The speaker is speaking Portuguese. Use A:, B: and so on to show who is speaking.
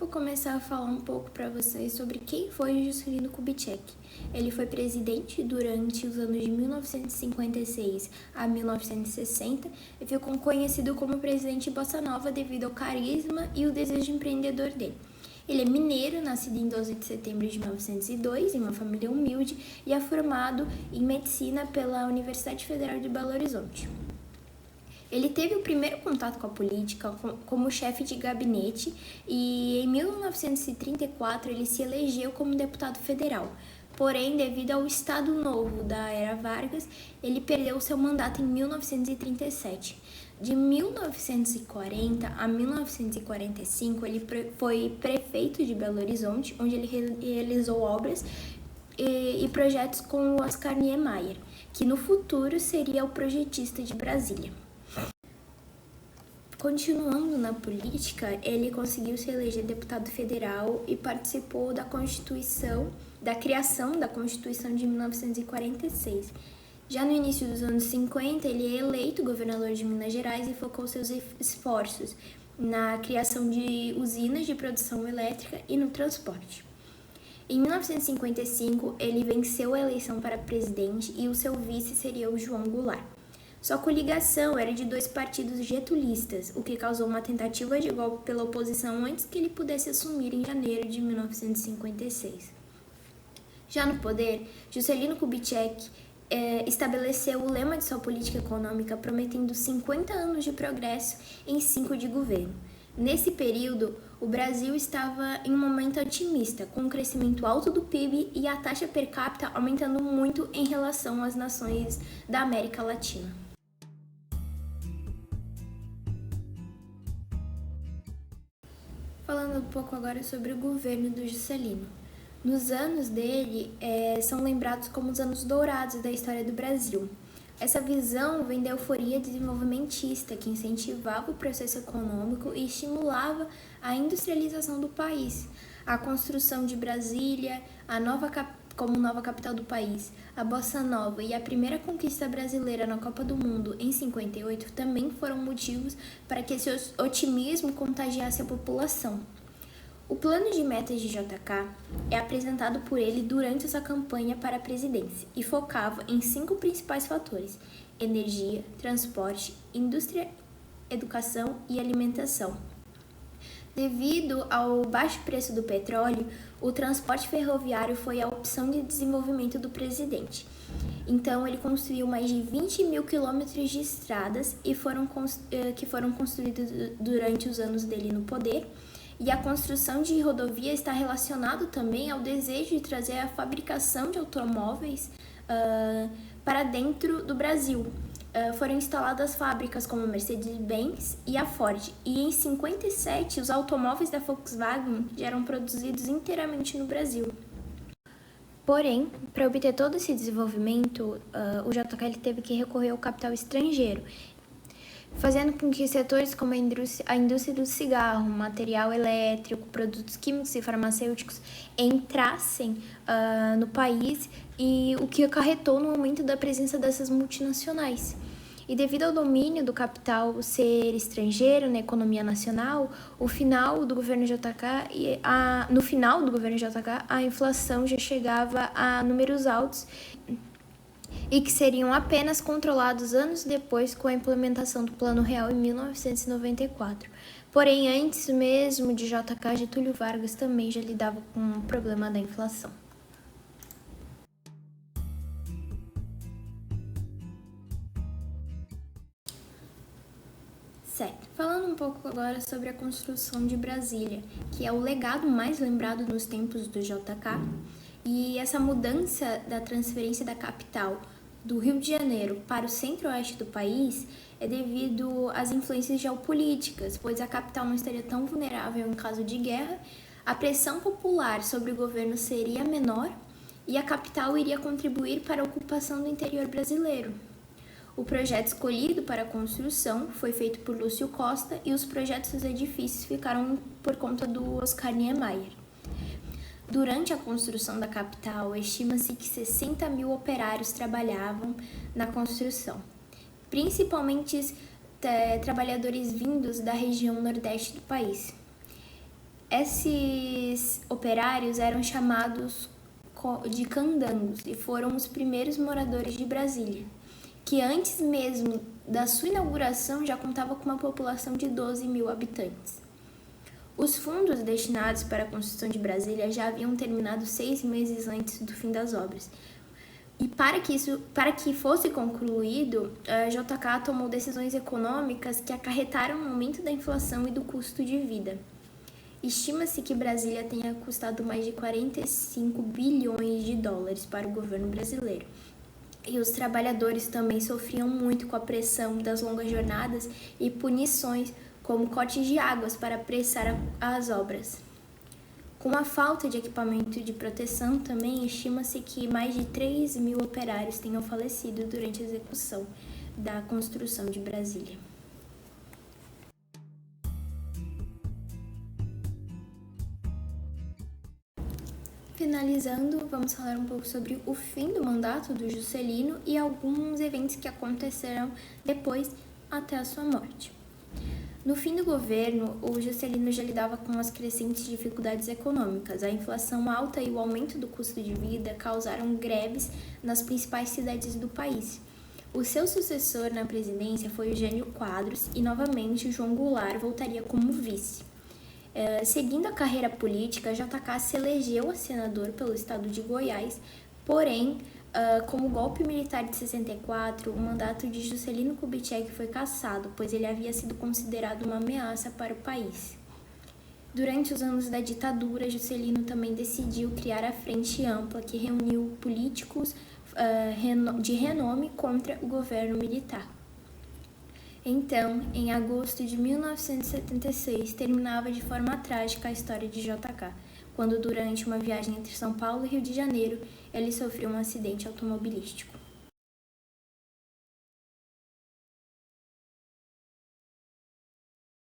A: Vou começar a falar um pouco para vocês sobre quem foi Juscelino Kubitschek. Ele foi presidente durante os anos de 1956 a 1960 e ficou conhecido como presidente Bossa Nova devido ao carisma e o desejo empreendedor dele. Ele é mineiro, nascido em 12 de setembro de 1902, em uma família humilde, e é formado em medicina pela Universidade Federal de Belo Horizonte. Ele teve o primeiro contato com a política como chefe de gabinete e em 1934 ele se elegeu como deputado federal. Porém, devido ao Estado Novo da era Vargas, ele perdeu seu mandato em 1937. De 1940 a 1945, ele foi prefeito de Belo Horizonte, onde ele realizou obras e projetos com o Oscar Niemeyer, que no futuro seria o projetista de Brasília. Continuando na política, ele conseguiu se eleger deputado federal e participou da criação da Constituição de 1946. Já no início dos anos 50, ele é eleito governador de Minas Gerais e focou seus esforços na criação de usinas de produção elétrica e no transporte. Em 1955, ele venceu a eleição para presidente e o seu vice seria o João Goulart. Sua coligação era de dois partidos getulistas, o que causou uma tentativa de golpe pela oposição antes que ele pudesse assumir em janeiro de 1956. Já no poder, Juscelino Kubitschek estabeleceu o lema de sua política econômica prometendo 50 anos de progresso em 5 de governo. Nesse período, o Brasil estava em um momento otimista, com um crescimento alto do PIB e a taxa per capita aumentando muito em relação às nações da América Latina. Falando um pouco agora sobre o governo do Juscelino. Nos anos dele, são lembrados como os anos dourados da história do Brasil. Essa visão vem da euforia desenvolvimentista, que incentivava o processo econômico e estimulava a industrialização do país, a construção de Brasília, como nova capital do país, a Bossa Nova e a primeira conquista brasileira na Copa do Mundo em 58 também foram motivos para que esse otimismo contagiasse a população. O plano de metas de JK é apresentado por ele durante essa campanha para a presidência e focava em 5 principais fatores: energia, transporte, indústria, educação e alimentação. Devido ao baixo preço do petróleo, o transporte ferroviário foi a opção de desenvolvimento do presidente. Então, ele construiu mais de 20 mil quilômetros de estradas que foram construídos durante os anos dele no poder. E a construção de rodovia está relacionado também ao desejo de trazer a fabricação de automóveis para dentro do Brasil. Foram instaladas fábricas como a Mercedes-Benz e a Ford. E em 57, os automóveis da Volkswagen já eram produzidos inteiramente no Brasil. Porém, para obter todo esse desenvolvimento, o JK teve que recorrer ao capital estrangeiro, fazendo com que setores como a indústria do cigarro, material elétrico, produtos químicos e farmacêuticos entrassem no país, e o que acarretou no aumento da presença dessas multinacionais. E devido ao domínio do capital ser estrangeiro na economia nacional, no final do governo JK, a inflação já chegava a números altos e que seriam apenas controlados anos depois com a implementação do Plano Real em 1994. Porém, antes mesmo de JK, Getúlio Vargas também já lidava com o problema da inflação. Certo. Falando um pouco agora sobre a construção de Brasília, que é o legado mais lembrado nos tempos do JK, e essa mudança da transferência da capital do Rio de Janeiro para o centro-oeste do país é devido às influências geopolíticas, pois a capital não estaria tão vulnerável em caso de guerra, a pressão popular sobre o governo seria menor e a capital iria contribuir para a ocupação do interior brasileiro. O projeto escolhido para a construção foi feito por Lúcio Costa e os projetos dos edifícios ficaram por conta do Oscar Niemeyer. Durante a construção da capital, estima-se que 60 mil operários trabalhavam na construção, principalmente trabalhadores vindos da região nordeste do país. Esses operários eram chamados de candangos e foram os primeiros moradores de Brasília, que antes mesmo da sua inauguração já contava com uma população de 12 mil habitantes. Os fundos destinados para a construção de Brasília já haviam terminado 6 meses antes do fim das obras. E para que fosse concluído, a JK tomou decisões econômicas que acarretaram um aumento da inflação e do custo de vida. Estima-se que Brasília tenha custado mais de 45 bilhões de dólares para o governo brasileiro. E os trabalhadores também sofriam muito com a pressão das longas jornadas e punições, como cortes de águas para apressar as obras. Com a falta de equipamento de proteção também, estima-se que mais de 3 mil operários tenham falecido durante a execução da construção de Brasília. Finalizando, vamos falar um pouco sobre o fim do mandato do Juscelino e alguns eventos que aconteceram depois até a sua morte. No fim do governo, o Juscelino já lidava com as crescentes dificuldades econômicas. A inflação alta e o aumento do custo de vida causaram greves nas principais cidades do país. O seu sucessor na presidência foi o Jânio Quadros e, novamente, João Goulart voltaria como vice. Seguindo a carreira política, JK se elegeu a senador pelo estado de Goiás, porém, com o golpe militar de 64, o mandato de Juscelino Kubitschek foi cassado, pois ele havia sido considerado uma ameaça para o país. Durante os anos da ditadura, Juscelino também decidiu criar a Frente Ampla, que reuniu políticos de renome contra o governo militar. Então, em agosto de 1976, terminava de forma trágica a história de JK, quando durante uma viagem entre São Paulo e Rio de Janeiro, ele sofreu um acidente automobilístico.